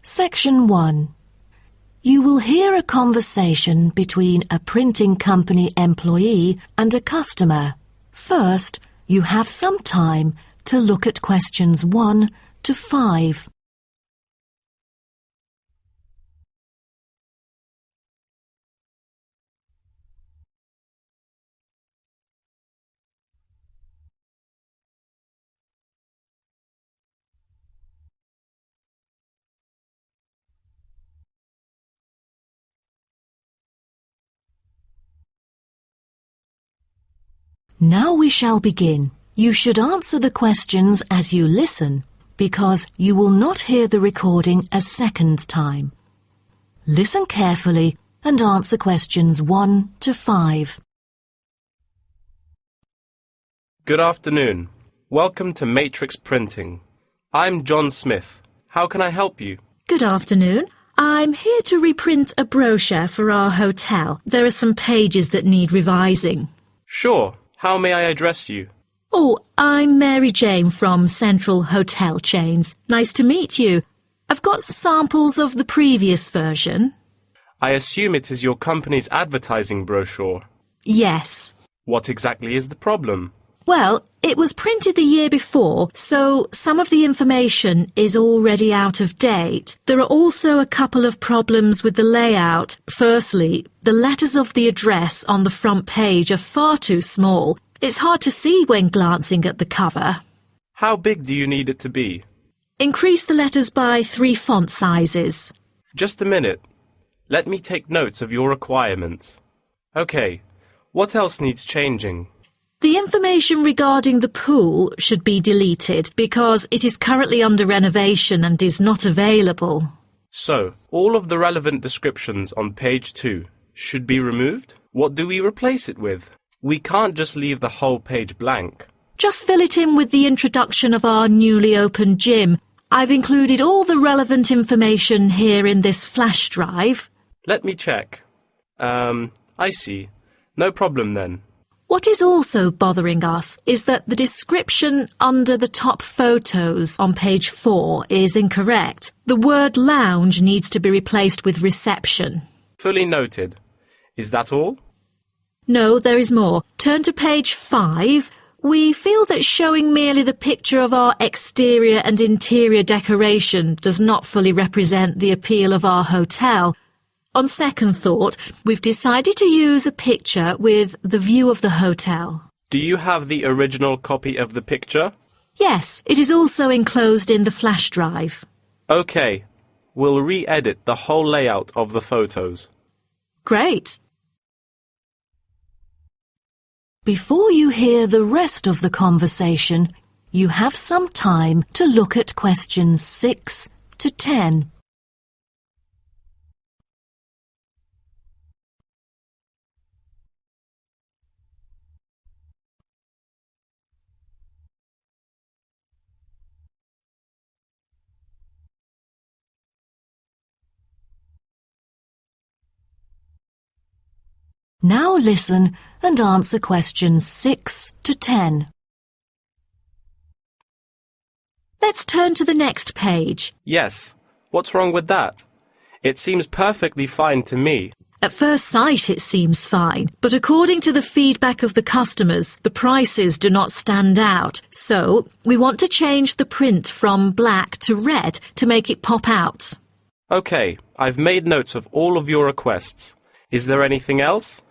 Section 1. You will hear a conversation between a printing company employee and a customer. First, you have some time to look at questions 1 to 5. Now we shall begin. You should answer the questions as you listen, because you will not hear the recording a second time. Listen carefully and answer questions 1 to 5. Good afternoon. Welcome to Matrix Printing. I'm John Smith. How can I help you? Good afternoon. I'm here to reprint a brochure for our hotel. There are some pages that need revising. Sure. How may I address you? Oh, I'm Mary Jane from Central Hotel Chains. Nice to meet you. I've got samples of the previous version. I assume it is your company's advertising brochure. Yes. What exactly is the problem? Well, it was printed the year before, so some of the information is already out of date. There are also a couple of problems with the layout. Firstly, the letters of the address on the front page are far too small. It's hard to see when glancing at the cover. How big do you need it to be? Increase the letters by 3 font sizes. Just a minute. Let me take notes of your requirements. Okay. What else needs changing? The information regarding the pool should be deleted because it is currently under renovation and is not available. So, all of the relevant descriptions on page 2 should be removed? What do we replace it with? We can't just leave the whole page blank. Just fill it in with the introduction of our newly opened gym. I've included all the relevant information here in this flash drive. Let me check. I see. No problem then. What is also bothering us is that the description under the top photos on page 4 is incorrect. The word lounge needs to be replaced with reception. Fully noted. Is that all? No, there is more. Turn to page 5. We feel that showing merely the picture of our exterior and interior decoration does not fully represent the appeal of our hotel. On second thought, we've decided to use a picture with the view of the hotel. Do you have the original copy of the picture? Yes, it is also enclosed in the flash drive. Okay. We'll re-edit the whole layout of the photos. Great. Before you hear the rest of the conversation, you have some time to look at questions 6 to 10. Now listen and answer questions 6 to 10. Let's turn to the next page. Yes. What's wrong with that? It seems perfectly fine to me. At first sight it seems fine, but according to the feedback of the customers, the prices do not stand out. So, we want to change the print from black to red to make it pop out. Okay, I've made notes of all of your requests. Is there anything else?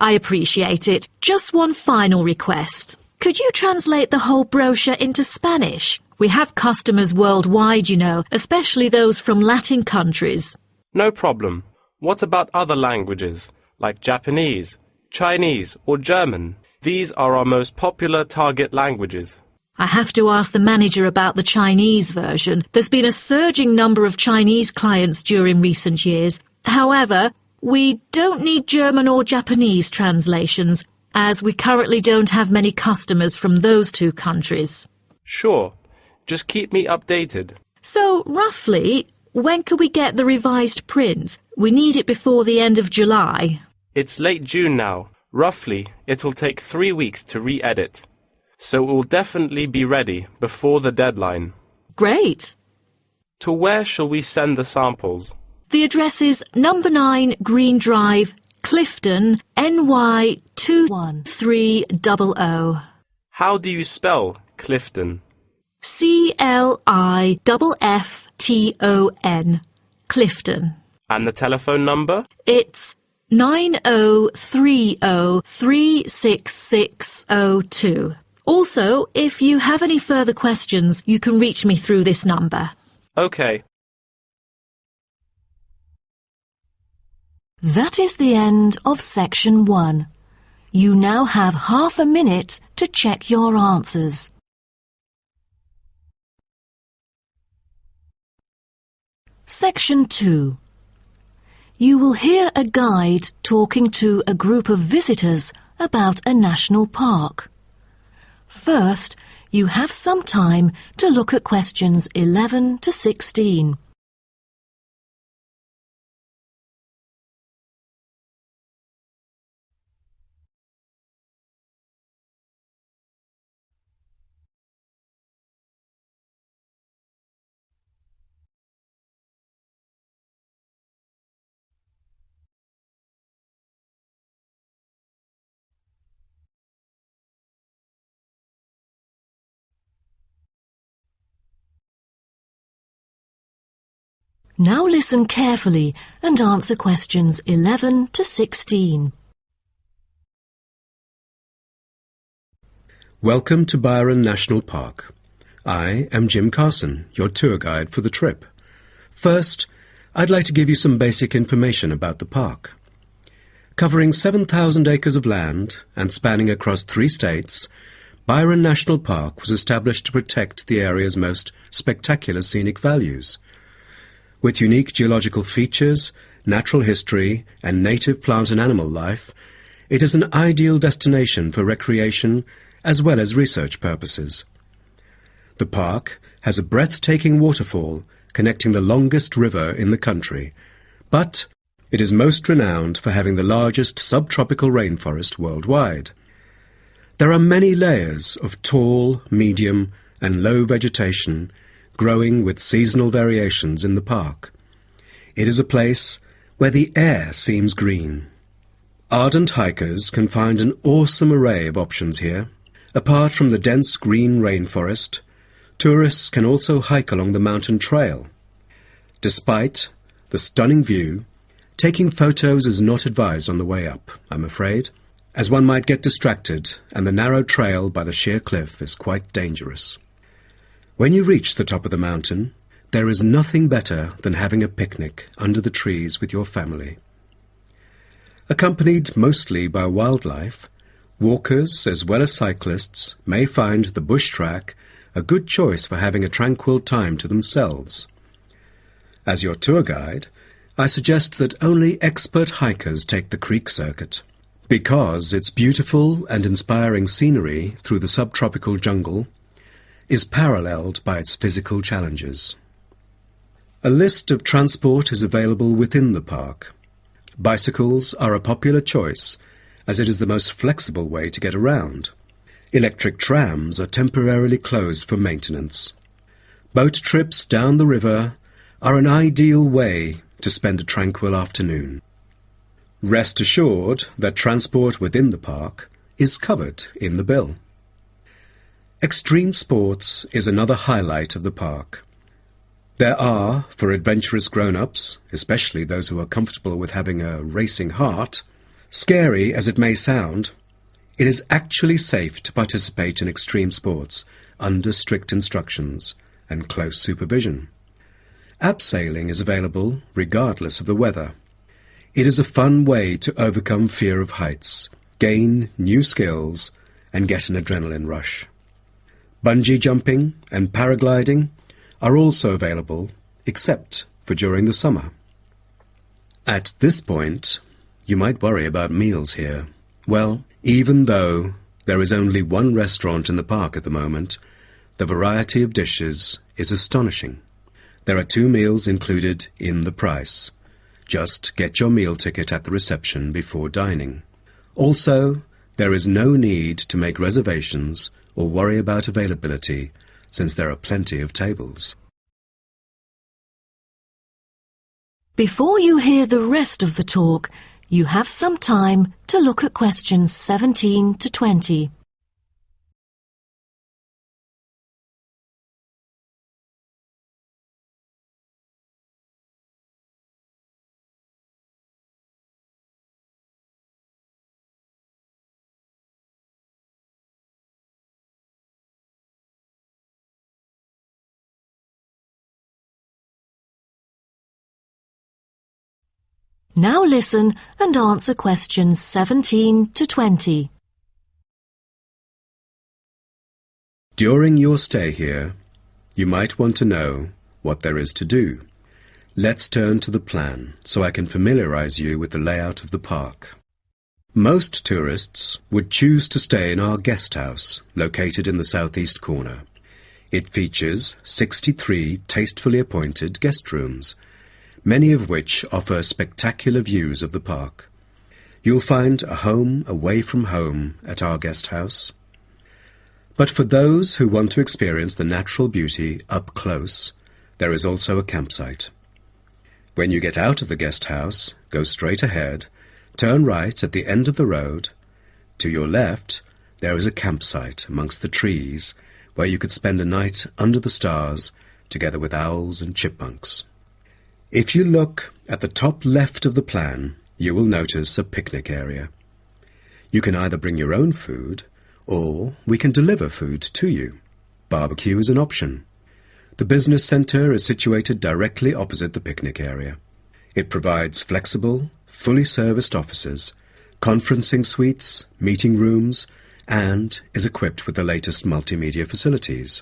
I appreciate it. Just one final request. Could you translate the whole brochure into Spanish? We have customers worldwide, you know, especially those from Latin countries. No problem. What about other languages, like Japanese, Chinese, or German? These are our most popular target languages. I have to ask the manager about the Chinese version. There's been a surging number of Chinese clients during recent years. However, we don't need German or Japanese translations, as we currently don't have many customers from those two countries. Sure. Just keep me updated. So, roughly, when can we get the revised print? We need it before the end of July. It's late June now. Roughly, it'll take 3 weeks to re-edit. So it will definitely be ready before the deadline. Great. To where shall we send the samples? The address is number 9 Green Drive, Clifton, NY 21300. How do you spell Clifton? CLIFFTON, Clifton. And the telephone number? It's 9030366602. Also, if you have any further questions, you can reach me through this number. Okay. That is the end of section 1. You now have half a minute to check your answers. Section 2. You will hear a guide talking to a group of visitors about a national park. First, you have some time to look at questions 11 to 16. Now listen carefully and answer questions 11 to 16. Welcome to Byron National Park. I am Jim Carson, your tour guide for the trip. First, I'd like to give you some basic information about the park. Covering 7,000 acres of land and spanning across 3 states, Byron National Park was established to protect the area's most spectacular scenic values. With unique geological features, natural history, and native plant and animal life, it is an ideal destination for recreation as well as research purposes. The park has a breathtaking waterfall connecting the longest river in the country, but it is most renowned for having the largest subtropical rainforest worldwide. There are many layers of tall, medium, and low vegetation growing with seasonal variations in the park. It is a place where the air seems green. Ardent hikers can find an awesome array of options here. Apart from the dense green rainforest, tourists can also hike along the mountain trail. Despite the stunning view, taking photos is not advised on the way up, I'm afraid, as one might get distracted and the narrow trail by the sheer cliff is quite dangerous. When you reach the top of the mountain, there is nothing better than having a picnic under the trees with your family. Accompanied mostly by wildlife, walkers as well as cyclists may find the bush track a good choice for having a tranquil time to themselves. As your tour guide, I suggest that only expert hikers take the creek circuit, because its beautiful and inspiring scenery through the subtropical jungle is paralleled by its physical challenges. A list of transport is available within the park. Bicycles are a popular choice, as it is the most flexible way to get around. Electric trams are temporarily closed for maintenance. Boat trips down the river are an ideal way to spend a tranquil afternoon. Rest assured that transport within the park is covered in the bill. Extreme sports is another highlight of the park. There are, for adventurous grown-ups, especially those who are comfortable with having a racing heart, scary as it may sound, it is actually safe to participate in extreme sports under strict instructions and close supervision. Abseiling is available regardless of the weather. It is a fun way to overcome fear of heights, gain new skills, and get an adrenaline rush. Bungee jumping and paragliding are also available, except for during the summer. At this point, you might worry about meals here. Well, even though there is only one restaurant in the park at the moment, the variety of dishes is astonishing. There are 2 meals included in the price. Just get your meal ticket at the reception before dining. Also, there is no need to make reservations or worry about availability, since there are plenty of tables. Before you hear the rest of the talk, you have some time to look at questions 17 to 20. Now listen and answer questions 17 to 20. During your stay here, you might want to know what there is to do. Let's turn to the plan so I can familiarize you with the layout of the park. Most tourists would choose to stay in our guest house, located in the southeast corner. It features 63 tastefully appointed guest rooms, many of which offer spectacular views of the park. You'll find a home away from home at our guest house. But for those who want to experience the natural beauty up close, there is also a campsite. When you get out of the guest house, go straight ahead, turn right at the end of the road. To your left, there is a campsite amongst the trees where you could spend a night under the stars together with owls and chipmunks. If you look at the top left of the plan, you will notice a picnic area. You can either bring your own food, or we can deliver food to you. Barbecue is an option. The business centre is situated directly opposite the picnic area. It provides flexible, fully serviced offices, conferencing suites, meeting rooms, and is equipped with the latest multimedia facilities.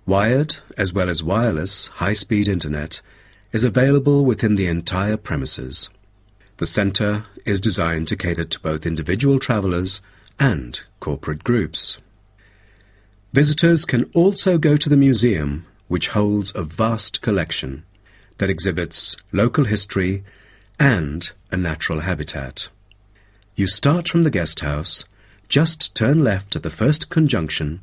Wired, as well as wireless, high-speed internet is available within the entire premises. The centre is designed to cater to both individual travellers and corporate groups. Visitors can also go to the museum, which holds a vast collection that exhibits local history and a natural habitat. You start from the guest house, just turn left at the first conjunction,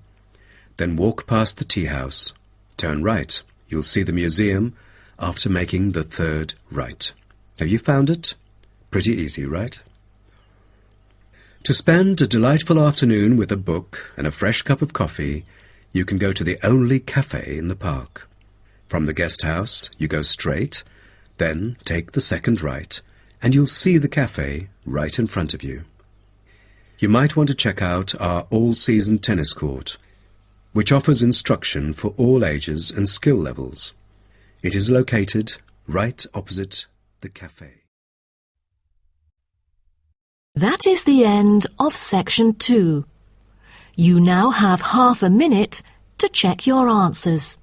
then walk past the tea house. Turn right. You'll see the museum after making the third right. Have you found it? Pretty easy, right? To spend a delightful afternoon with a book and a fresh cup of coffee, you can go to the only cafe in the park. From the guest house, you go straight, then take the second right, and you'll see the cafe right in front of you. You might want to check out our all-season tennis court, which offers instruction for all ages and skill levels. It is located right opposite the cafe. That is the end of section 2. You now have half a minute to check your answers.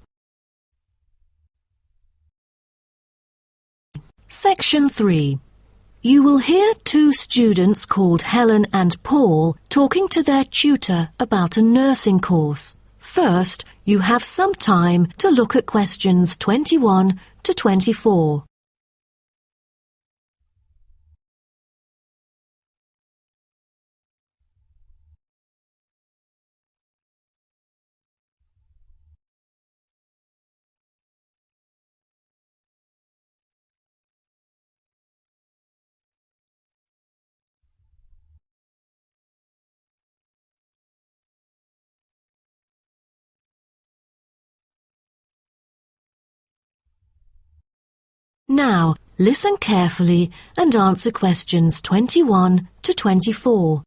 Section 3. You will hear two students called Helen and Paul talking to their tutor about a nursing course. First, you have some time to look at questions 21 to 24. Now, listen carefully and answer questions 21 to 24.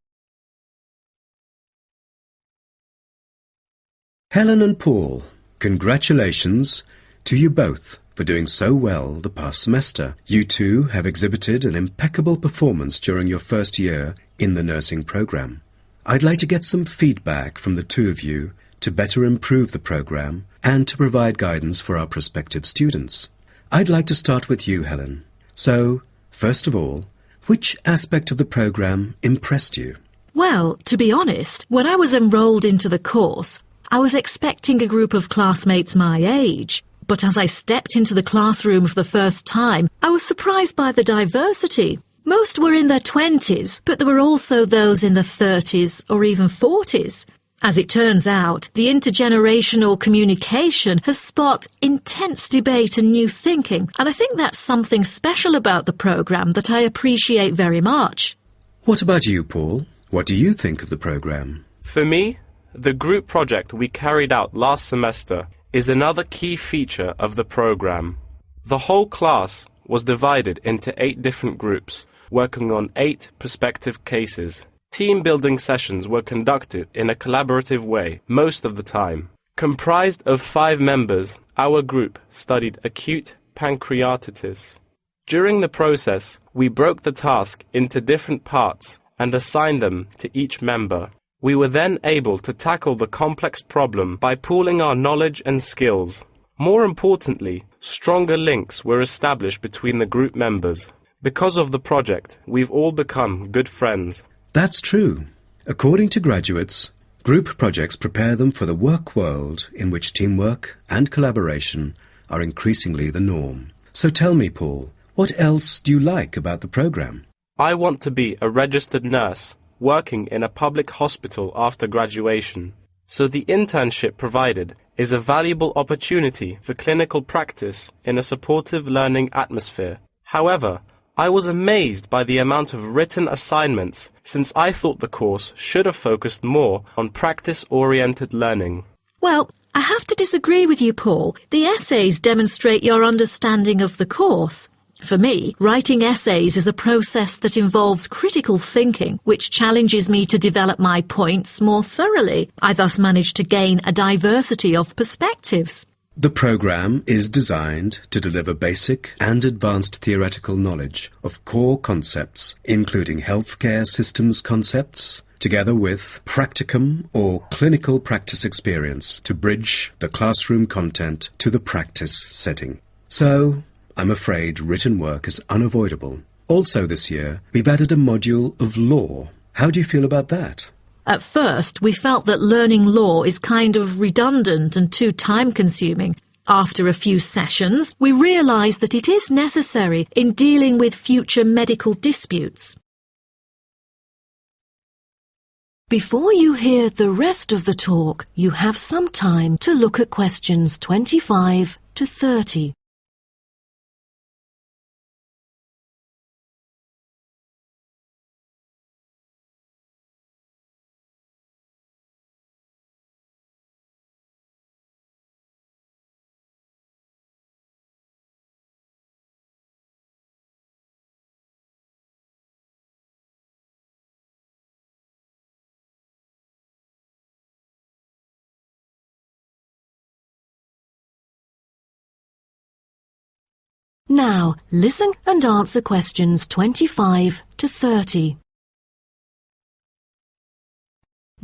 Helen and Paul, congratulations to you both for doing so well the past semester. You two have exhibited an impeccable performance during your first year in the nursing program. I'd like to get some feedback from the two of you to better improve the program and to provide guidance for our prospective students. I'd like to start with you, Helen. So, first of all, which aspect of the program impressed you? Well, to be honest, when I was enrolled into the course, I was expecting a group of classmates my age. But as I stepped into the classroom for the first time, I was surprised by the diversity. Most were in their 20s, but there were also those in their 30s or even 40s. As it turns out, the intergenerational communication has sparked intense debate and new thinking, and I think that's something special about the programme that I appreciate very much. What about you, Paul? What do you think of the programme? For me, the group project we carried out last semester is another key feature of the programme. The whole class was divided into 8 different groups, working on 8 prospective cases. Team-building sessions were conducted in a collaborative way most of the time. Comprised of 5 members, our group studied acute pancreatitis. During the process, we broke the task into different parts and assigned them to each member. We were then able to tackle the complex problem by pooling our knowledge and skills. More importantly, stronger links were established between the group members. Because of the project, we've all become good friends. That's true. According to graduates, group projects prepare them for the work world in which teamwork and collaboration are increasingly the norm. So tell me, Paul, what else do you like about the programme? I want to be a registered nurse, working in a public hospital after graduation. So the internship provided is a valuable opportunity for clinical practice in a supportive learning atmosphere. However, I was amazed by the amount of written assignments, since I thought the course should have focused more on practice-oriented learning. Well, I have to disagree with you, Paul. The essays demonstrate your understanding of the course. For me, writing essays is a process that involves critical thinking, which challenges me to develop my points more thoroughly. I thus manage to gain a diversity of perspectives. The programme is designed to deliver basic and advanced theoretical knowledge of core concepts, including healthcare systems concepts, together with practicum or clinical practice experience to bridge the classroom content to the practice setting. So, I'm afraid written work is unavoidable. Also this year, we've added a module of law. How do you feel about that? At first, we felt that learning law is kind of redundant and too time-consuming. After a few sessions, we realised that it is necessary in dealing with future medical disputes. Before you hear the rest of the talk, you have some time to look at questions 25 to 30. Now, listen and answer questions 25 to 30.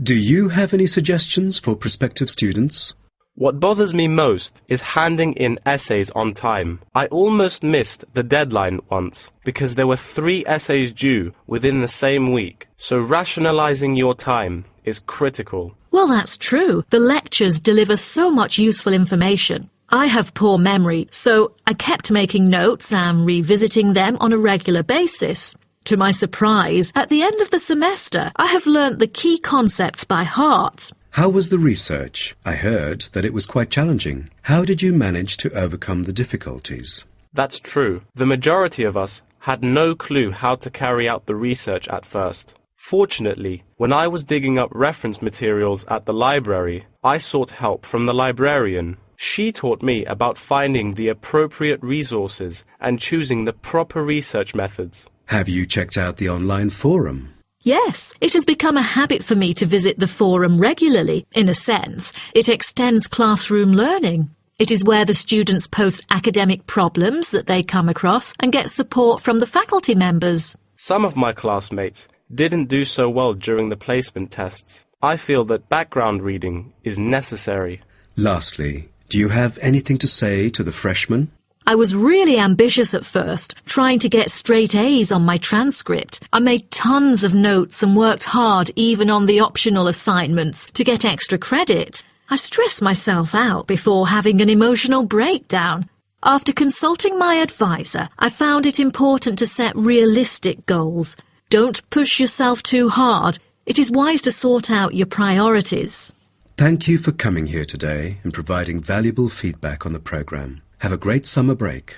Do you have any suggestions for prospective students? What bothers me most is handing in essays on time. I almost missed the deadline once because there were 3 essays due within the same week, so rationalizing your time is critical. Well, that's true. The lectures deliver so much useful information. I have poor memory, so I kept making notes and revisiting them on a regular basis. To my surprise, at the end of the semester, I have learnt the key concepts by heart. How was the research? I heard that it was quite challenging. How did you manage to overcome the difficulties? That's true. The majority of us had no clue how to carry out the research at first. Fortunately, when I was digging up reference materials at the library, I sought help from the librarian. She taught me about finding the appropriate resources and choosing the proper research methods. Have you checked out the online forum? Yes, it has become a habit for me to visit the forum regularly. In a sense, it extends classroom learning. It is where the students post academic problems that they come across and get support from the faculty members. Some of my classmates didn't do so well during the placement tests. I feel that background reading is necessary. Lastly, do you have anything to say to the freshmen? I was really ambitious at first, trying to get straight A's on my transcript. I made tons of notes and worked hard even on the optional assignments to get extra credit. I stressed myself out before having an emotional breakdown. After consulting my advisor, I found it important to set realistic goals. Don't push yourself too hard. It is wise to sort out your priorities. Thank you for coming here today and providing valuable feedback on the program. Have a great summer break.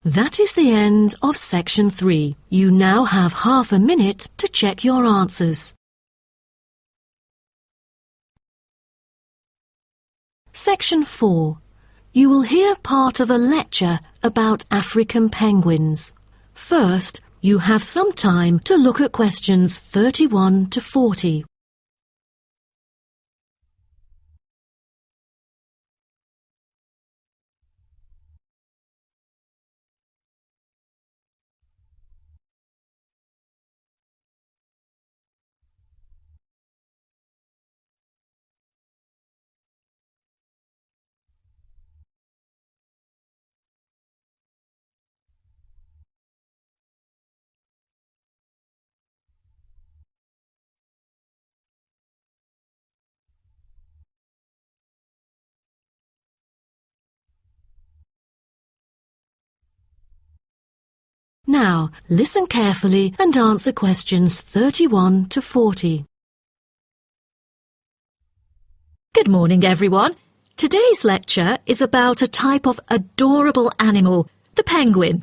That is the end of Section 3. You now have half a minute to check your answers. Section 4. You will hear part of a lecture about African penguins. First, you have some time to look at questions 31 to 40. Now, listen carefully and answer questions 31 to 40. Good morning, everyone. Today's lecture is about a type of adorable animal, the penguin.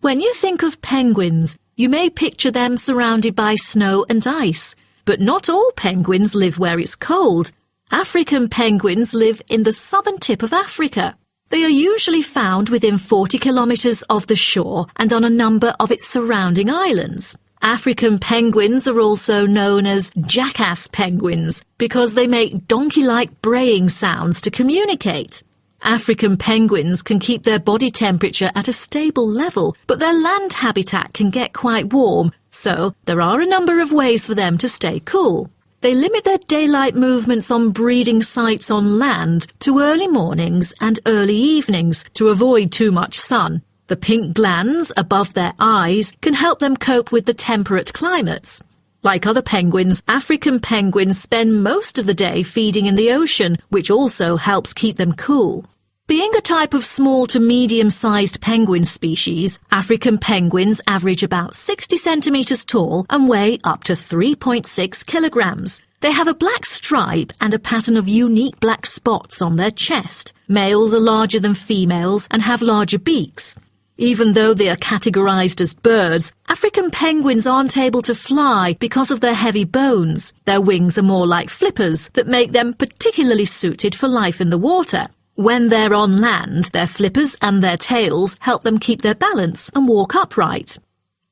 When you think of penguins, you may picture them surrounded by snow and ice. But not all penguins live where it's cold. African penguins live in the southern tip of Africa. They are usually found within 40 kilometres of the shore and on a number of its surrounding islands. African penguins are also known as jackass penguins because they make donkey-like braying sounds to communicate. African penguins can keep their body temperature at a stable level, but their land habitat can get quite warm, so there are a number of ways for them to stay cool. They limit their daylight movements on breeding sites on land to early mornings and early evenings to avoid too much sun. The pink glands above their eyes can help them cope with the temperate climates. Like other penguins, African penguins spend most of the day feeding in the ocean, which also helps keep them cool. Being a type of small to medium-sized penguin species, African penguins average about 60 centimetres tall and weigh up to 3.6 kilograms. They have a black stripe and a pattern of unique black spots on their chest. Males are larger than females and have larger beaks. Even though they are categorized as birds, African penguins aren't able to fly because of their heavy bones. Their wings are more like flippers that make them particularly suited for life in the water. When they're on land, their flippers and their tails help them keep their balance and walk upright.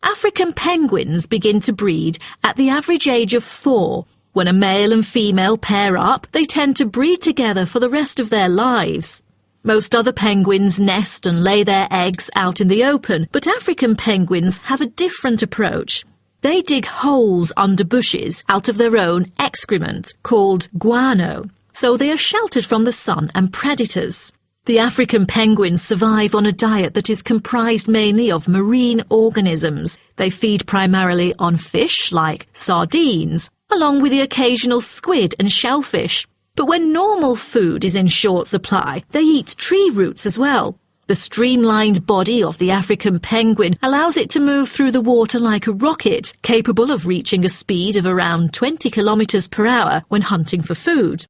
African penguins begin to breed at the average age of 4. When a male and female pair up, they tend to breed together for the rest of their lives. Most other penguins nest and lay their eggs out in the open, but African penguins have a different approach. They dig holes under bushes out of their own excrement, called guano, so they are sheltered from the sun and predators. The African penguins survive on a diet that is comprised mainly of marine organisms. They feed primarily on fish like sardines, along with the occasional squid and shellfish. But when normal food is in short supply, they eat tree roots as well. The streamlined body of the African penguin allows it to move through the water like a rocket, capable of reaching a speed of around 20 kilometers per hour when hunting for food.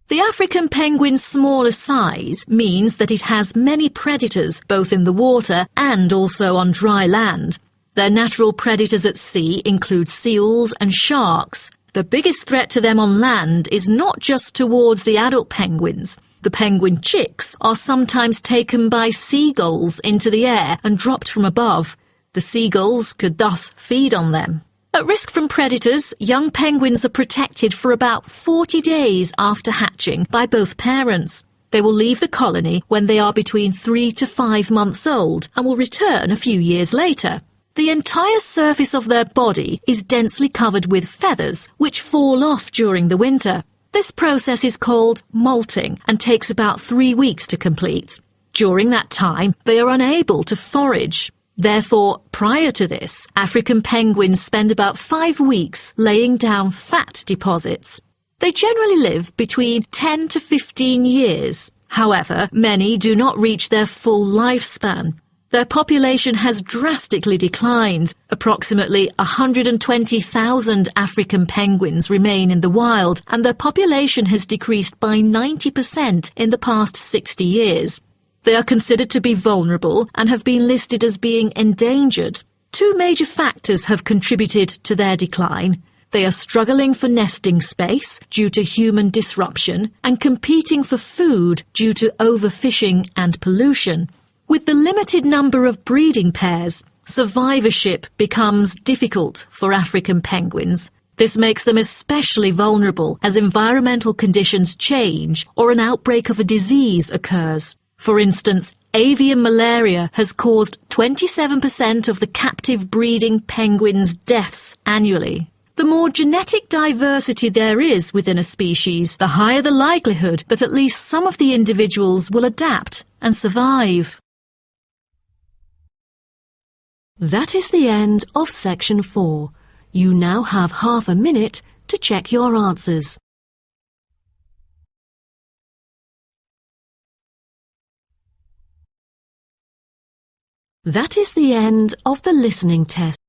The African penguin's smaller size means that it has many predators both in the water and also on dry land. Their natural predators at sea include seals and sharks. The biggest threat to them on land is not just towards the adult penguins. The penguin chicks are sometimes taken by seagulls into the air and dropped from above. The seagulls could thus feed on them. At risk from predators, young penguins are protected for about 40 days after hatching by both parents. They will leave the colony when they are between 3 to 5 months old and will return a few years later. The entire surface of their body is densely covered with feathers, which fall off during the winter. This process is called molting and takes about 3 weeks to complete. During that time, they are unable to forage. Therefore, prior to this, African penguins spend about 5 weeks laying down fat deposits. They generally live between 10 to 15 years. However, many do not reach their full lifespan. Their population has drastically declined. Approximately 120,000 African penguins remain in the wild, and their population has decreased by 90% in the past 60 years. They are considered to be vulnerable and have been listed as being endangered. Two major factors have contributed to their decline. They are struggling for nesting space due to human disruption and competing for food due to overfishing and pollution. With the limited number of breeding pairs, survivorship becomes difficult for African penguins. This makes them especially vulnerable as environmental conditions change or an outbreak of a disease occurs. For instance, avian malaria has caused 27% of the captive breeding penguins' deaths annually. The more genetic diversity there is within a species, the higher the likelihood that at least some of the individuals will adapt and survive. That is the end of section 4. You now have half a minute to check your answers. That is the end of the listening test.